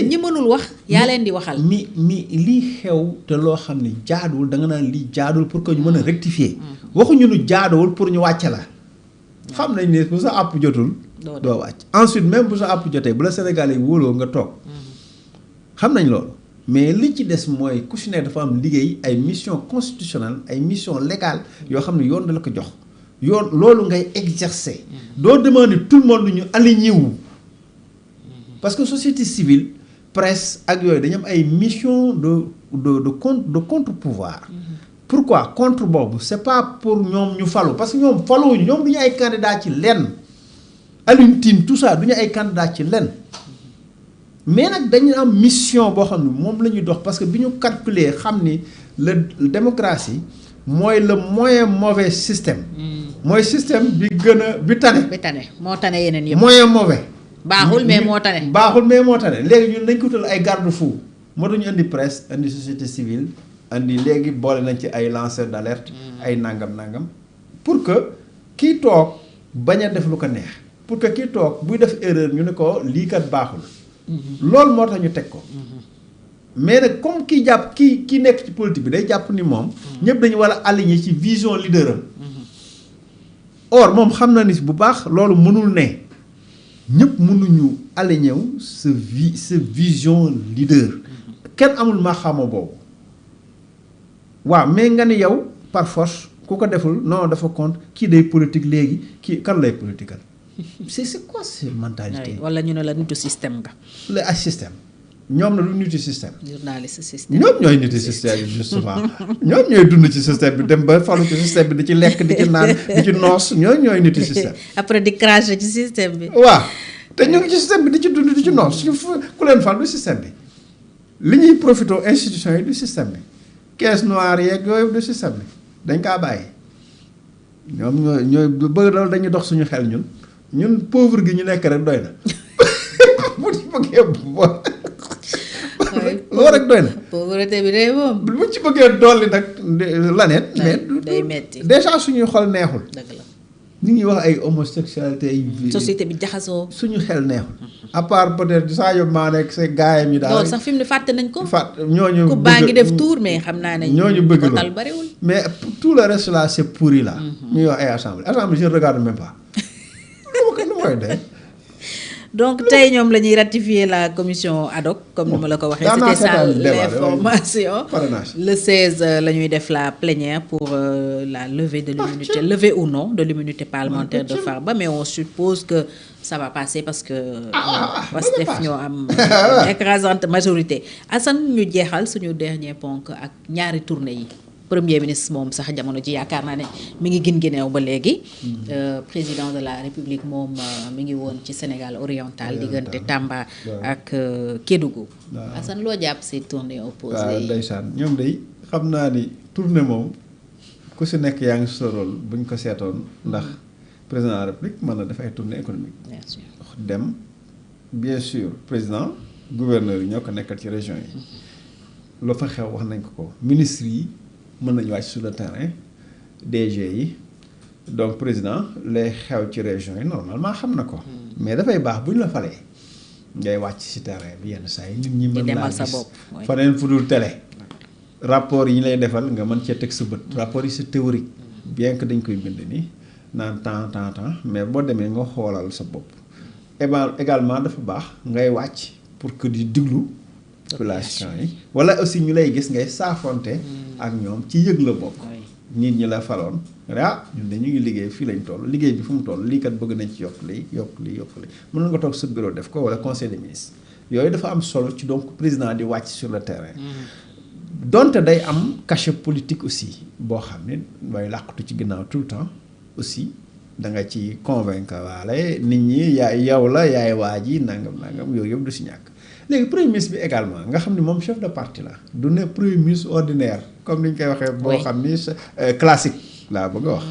ñi mënul wax yaa leen di waxal. mi lii xew te loo xam ne jaaduwul da nga naan lii jaaduwul pour que ñu mën a rectifier. waxuñu nu jaaduwul pour ñu wàcce la. xam nañ ne bu sa àpp jotul. doo wàcc ensuite même bu sa àpp jotee bu la Sénégalais yi wóoloo nga toog. xam nañ loolu mais li ci des mooy ku si ne dafa am liggéey ay mission constitutionnelle ay mission légale yoo xam ne yoon da la ko jox yoon loolu ngay exercer. doo demander tout le monde ñu aligné wu. parce que société civile presse ak yooyu dañu am ay mission de contre pouvoir. pourquoi contre boobu c'est pas pour ñoom ñu falu parce que ñoom faluwuñu ñoom du ñu ay candidat ci lenn Alioune Tine tout ça du ñu ay candidat ci lenn mais nag dañu am mission boo xam ne moom la ñuy dox parce que bi ñu calculer xam ni la démocratie mooy le moyen mauvais système. mooy système bi gën a bi tane. bi tane moo tane yeneen yëpp. moyen mauvais. baaxul mais moo tane. baaxul mais moo tane léegi ñun dañ ko utal ay garde-fou moo tax ñu indi presse indi société civile indi léegi boole nañ ci ay lanceurs d'alerte. ay nangam pour que kii toog bañ a def lu ko neex pour que kii toog buy def erreur ñu ne ko lii kat baaxul. loolu moo tax ñu teg ko. mais nag comme kii jàpp kii nekk ci politique bi day jàpp ni moom. ñëpp dañu war a aligner ci vision leader am. or moom xam na ni bu baax loolu mënul ne ñëpp mënuñu aligner wu sa vision leader. kenn amul ma xama boobu. waaw mais nga ni yow par force ku ko deful non dafa compte kii day politique léegi kii kan lay political. c'est quoi cette mentalité. wala ñu ne la nitu système nga. la ay système ñoom na lu nitu système. journaliste système. ñoom ñooy nitu système bi justement ñoom ñooy dund ci système bi dem ba falu ci système bi di ci lekk di ci naan di ci noos ñooy nitu système. après di cracher ci système bi. waaw te ñu ngi ci système bi di ci dund di ci noos ku leen fal du système bi li ñuy profité institution yi du système bi caisse noire yeeg yooyu du système bi dañ kaa bàyyi ñoom ñooy bëgg loolu dañuy dox suñu xel ñun pauvre gi ñu nekk rek doy na bu ci bëggee loolu rek doy na. pauvreté bi day moom. bu ci bëggee dolli nag laneen. mais day metti déjà suñuy xol neexul. dëgg la ñu ngi wax ay homosexualité ay. société bi jaxasoo. suñu xel neexul. à part peut-être Sadio Mané ak ses gaayam yi daal. loolu sax fi mu ne fàtte nañ ko. ñooñu ku baa ngi def tour mais xam naa ne. ñooñu bëgg ko tal bariwul. mais tout le reste là c'est pourri là. ñuy wax ay assemblée je regarde même pas. donc tey ñoom la ñuy ratifier la commission ad hoc comme ni ma la ko waxee. c'était ça l'information. Le 16 la ñuy def la plénière pour la levée de l'immunité levée ou non de l'immunité parlementaire de Farba mais on suppose que ça va passer parce que Pastef ñoo am écrasante majorité. Assane ñu jeexal suñu dernier ponk ak ñaari tournée yi. Premier ministre moom sax jamono ji yaakaar naa ne mi ngi Guinguinéo ba léegi. président de la République moom mi ngi woon ci Sénégal oriental diggante Tamba ak Kédougou. Assane loo jàpp ces tournées opposées yi. ndeysaan ñoom day xam naa ni tournée moom ku si nekk yaa ngi sorol buñ ko seetoon ndax président de la République mën na def ay tournée économique. bien sûr dem bien sûr président gouverneur yi ñoo ko nekkal ci région yi. loo fa xew wax nañ ko ministre yi. mën nañu wàcc sur le terrain DG yi donc président lay xew ci région yi normalement xam na ko. mais dafay baax bu ñu la falee ngay wàcc ci terrain bi yenn saa yi nit ñi mën laa gis faneen fu dul télé. rapport yi ñu lay defal nga mën cee teg sa bët. rapport yi c'est théorique. bien que dañ koy bind nii naan temps mais boo demee nga xoolal sa bopp. également dafa baax ngay wàcc pour que di diglu. population yi wala aussi ñu lay gis ngay saafonte ak ñoom ci yëg la bokk. nit ñi la faloon ñun de ñu ngi liggéey fii lañ toll liggéey bi fu mu toll lii kat bëgg nañ ci yokk lii mënoon nga toog sa bureau def ko wala conseil des ministres yooyu dafa am solo ci donc président di wàcc sur le terrain. donte day am cachet politique aussi boo xam ne mooy làqatu ci ginnaaw tout le temps aussi da nga ci convaincre waale nit ñi yow la yaay waa ji nangam yooyu yëpp du si ñàkk. léegi premier ministre bi également nga xam ne moom chef de parti la du ne premier ministre ordinaire comme ni ñu koy waxee. boo xam ni classique laa bëgg a wax.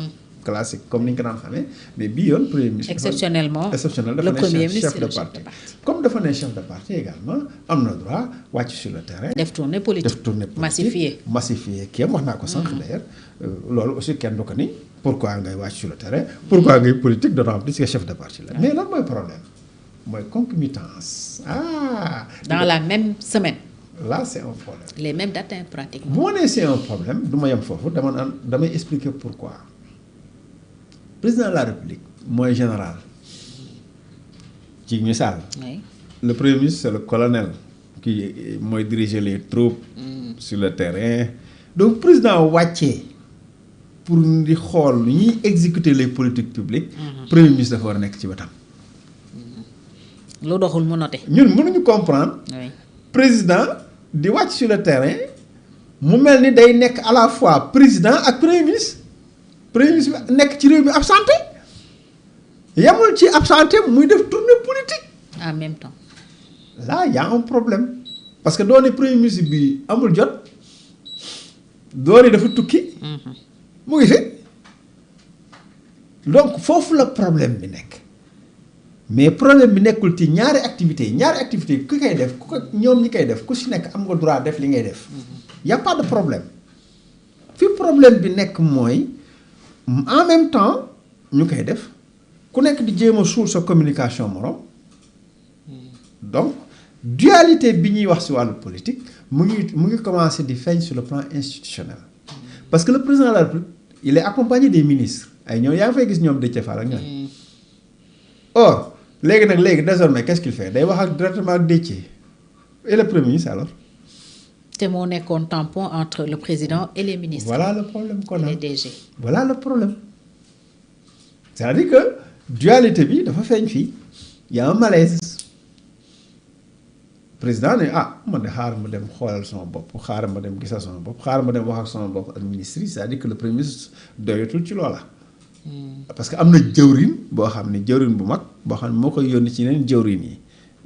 classique comme ni ñu ko daan xamee mais bii yoon premier ministre. exceptionnellement le premier ministre chef de parti. comme dafa ne chef de parti également am na droit wàcc sur le terrain. def tournée politique massifié kii am wax naa ko sànq d'ailleurs loolu aussi kenn du ko ni pourquoi ngay wàcc sur le terrain pourquoi ngay politique d'autant plus que chef de parti la mais lan mooy problème mooy concomitance. Dans la même semaine. Là c'est un problème. Les mêmes dates pratiquement. bu ma nee c'est un problème du ma yem foofu damay expliquer pourquoi. Président de la République mooy général ci misaal. Oui. Le premier ministre c'est le colonel qui mooy diriger les troupes sur le terrain. Donc président wàccee pour di xool lu ñuy exécuter les politiques publiques. Premier ministre dafa war a nekk ci wetam. lu doxul mu noté. ñun mënuñu comprendre. Oui. Président di wàcc sur le terrain mu mel ni day nekk à la fois président ak premier ministre bi nekk ci réew mi absenté yamul ci absenté muy def tournée politique. En même temps. Là y a un problème parce que doone premier ministre bi amul jot doone dafa tukki. mu ngi fi donc foofu la problème bi nekk mais problème bi nekkul ci ñaari activités ku koy def ñoom ñi koy def ku si nekk am nga droit def li ngay def. y a pas de problème fi problème bi nekk mooy en même temps ñu koy def ku nekk di jéem a suul sa communication morom donc dualité bi ñuy wax ci wàllu politique mu ngi commencer di feeñ sur le plan institutionnel parce que le président de la République il est accompagné des ministres ay ñoom yaa ngi fay gis ñoom Déthié Fall ak ñoom. Or léegi désormais qu'est-ce qu'il fait day wax ak directement ak Déthié et le premier ministre alors. te moo nekkoon tampon entre le président et les ministres. Voilà le problème qu'on a. Les DG. Voilà le problème. C'est-à-dire que dualité bi dafa feeñ fii y a un malaise. Président ne man de xaaral ma dem xoolal sama bopp xaaral ma dem gisal sama bopp xaaral ma dem wax ak sama bopp ak ministre yi c'est-à-dire que le premier ministre doyatul ci loola. Parce que am na jëwriñ boo xam ne jëwriñ bu mag boo xam ne moo koy yónni ci yeneen jëwriñ yi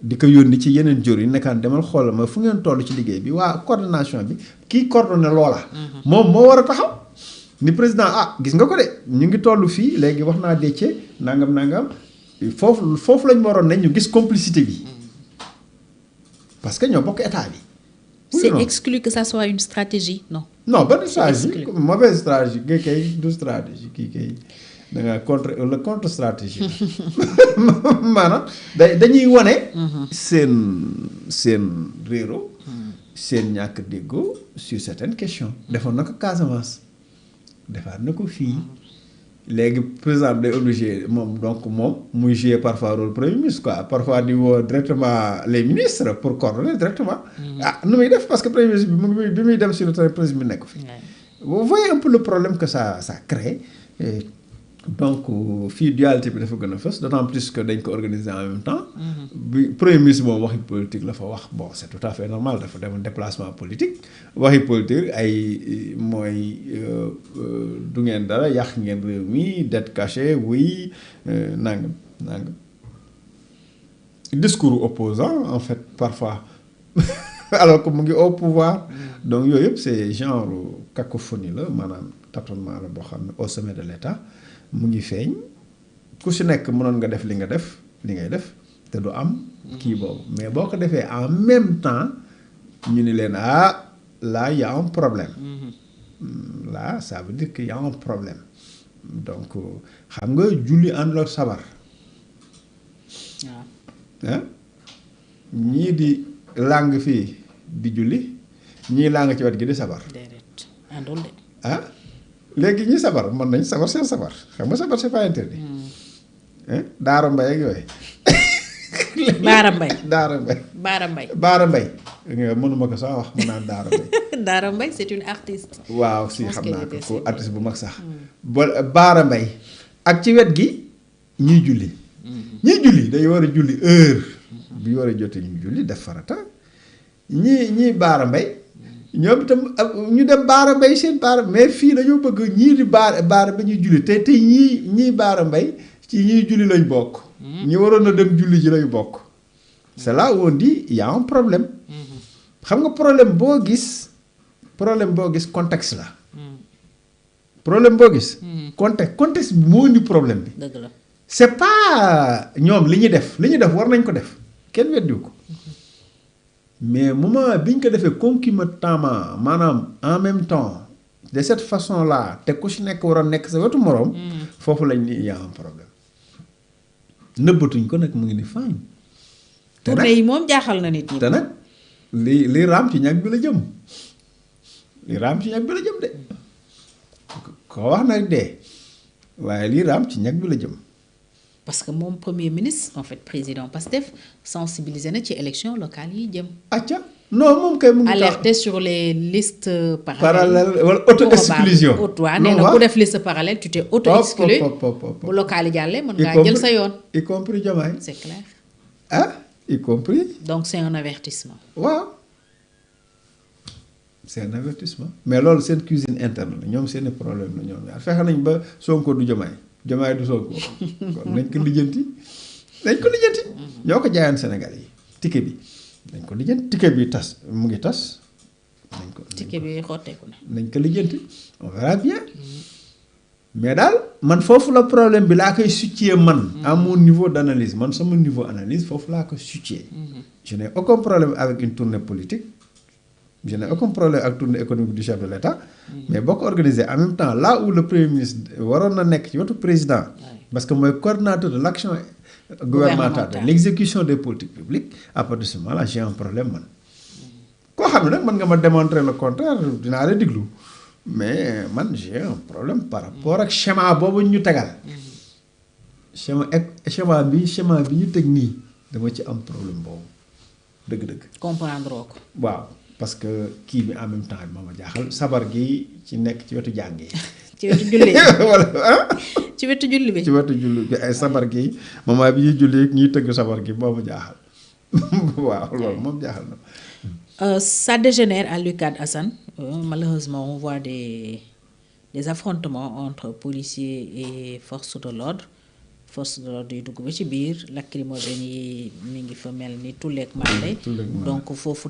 di ko yónni ci yeneen jëwriñ nekkaan demal xoolal ma fu ngeen toll ci liggéey bi waa coordination bi kii coordonné loola. moom moo war a taxaw ni président gis nga ko de ñu ngi toll fii léegi wax naa Déthié nangam foofu lañ waroon ne ñu gis complicité bi. Parce que ñoo bokk état bi. C'est exclu que ça soit une stratégie, non? Non, bonne stratégie, mauvaise stratégie, du stratégie, da nga contre stratégie. Maanaam dañuy wane. seen réero. seen ñàkk déggoo sur certaines questions. defoon na ko Casamance. defaat na ko fii. léegi président day obligé moom muy jouer parfois rôle premier ministre quoi parfois di woo directement les ministres pour coordonner directement. nu muy def parce que premier ministre bi muy dem sur le terrain président bi nekk fi. vous voyez un peu le problème que ça crée donc fii dualité bi dafa gën a fës d'autant plus que dañ ko organiser en même temps. bi premier ministre moom waxi politique la fa wax bon c'est tout à fait normal dafa demoon déplacement politique waxi politique ay mooy du ngeen dara yàq ngeen réew mi dette cachée oui nangam discours opposant en fait parfois alors que mu ngi au pouvoir donc yooyu yëpp c'est genre cacophonie la maanaam tâtonnement la boo xam ne au sommet de l'État mu ngi feeñ ku si nekk mënoon nga def li ngay def te du am kii boobu mais boo ko defee en même temps ñu ni leen là y a un problème là ça veut dire que y a un problème donc xam nga julli àndul ak sabar ñii di làng fii di julli ñii làng ci wet gi di sabar àndul de léegi ñi sabar mën nañ sabar seen sabar xam nga sabar c'est pas interdit. Daara Mbay ak yooyu. Baara Mbay. mënuma ko sax wax mu naan Daara Mbay. Daara Mbay c'est une artiste. waaw si xam naa ko artiste bu mag sax. Baara Mbay ak ci wet gi ñuy julli. ñuy julli day war a julli heure. bi war a jotee ñu julli def farata ñii Baara Mbay. ñoom itam ñu dem Baara Mbay seen Baara mais fii dañoo bëgg ñii di Baara ba ñuy julli te ñii Baara Mbay ci ñiy julli lañ bokk. ñi waroon a dem julli ji lañ bokk. c'est là où on dit y a un problème. xam nga problème boo gis contexte la. problème boo gis. contexte bi moo indi problème bi. dëgg la c'est pas ñoom li ñu def war nañ ko def kenn weddiwu ko. mais moment bi ñu ko defee concomitamment maanaam en même temps de cette façon là te ku si nekk waroon nekk sa wetu moroom. foofu lañ ni y a un problème nëbbatuñ ko nag mu ngi ni faañ. tournée yi moom jaaxal na nit ñi. te nag li raam ci ñag bi la jëm de ko wax nag dee waaye li raam ci ñag bi la jëm. parce que moom premier ministre en fait président Pastef sensibilisé na ci élection locale yi jëm. acca non moom kay mu ngi alerté sur les listes parallèles wala auto-exclusion. waaw nee na ku def liste parallèle tu t'es auto-exclu. bu locale yi jàllee mën ngaa jël sa yoon. y compris Diomaye. c'est clair. ah y compris. donc c'est un avertissement. waaw c'est un avertissement. mais loolu seen cuisine interne la ñoom seen problème la ñoom ñaar fexe nañ ba Sonko du Diomaye du Sonko kon nañ ko lijjanti ñoo ko jaayoon Sénégal yi ticket bi nañ ko lijjanti ticket bi tas mu ngi tas. ticket bi xotteeku na. nañ ko lijjanti on verra bien. mais daal man foofu la problème bi laa koy situer man. à mon niveau d'analyse man sama niveau analyse foofu laa ko situer. je n'ai aucun problème avec une tournée politique. je n'ai aucun problème ak tournée économique du chef de l'État. mais boo ko organisé en même temps là où le premier ministre waroon na nekk ci wetu président. parce que mooy coordinateur de l'action gouvernementale de l'exécution des politiques publiques à partir de ce moment là j'ai un problème man. koo xam ne nag mën nga ma démontrer le contraire dinaa la diglu mais man j'ai un problème par rapport ak schéma boobu ñu tegal. schéma bi ñu teg nii dama ci am problème boobu dëgg-dëgg. comprendre ko. waaw. parce que kii bi en même temps moo ma jaaxal sabar gi ci nekk ci wetu jàng yi. ci wetu julli wala ci wetu julli bi. ci wetu julli bi ay sabar gi moment bi ñuy julli ñuy tëgg sabar gi moo ma jaaxal waaw loolu moom jaaxal na. Ça dégénère à l'UCAD, Assane. Malheureusement, on voit des affrontements entre policiers et forces de l'ordre. Forces de l'ordre yi dugg ba ci biir lacrymogène yi mi ngi fa mel ni tulleeg màlle donc foofu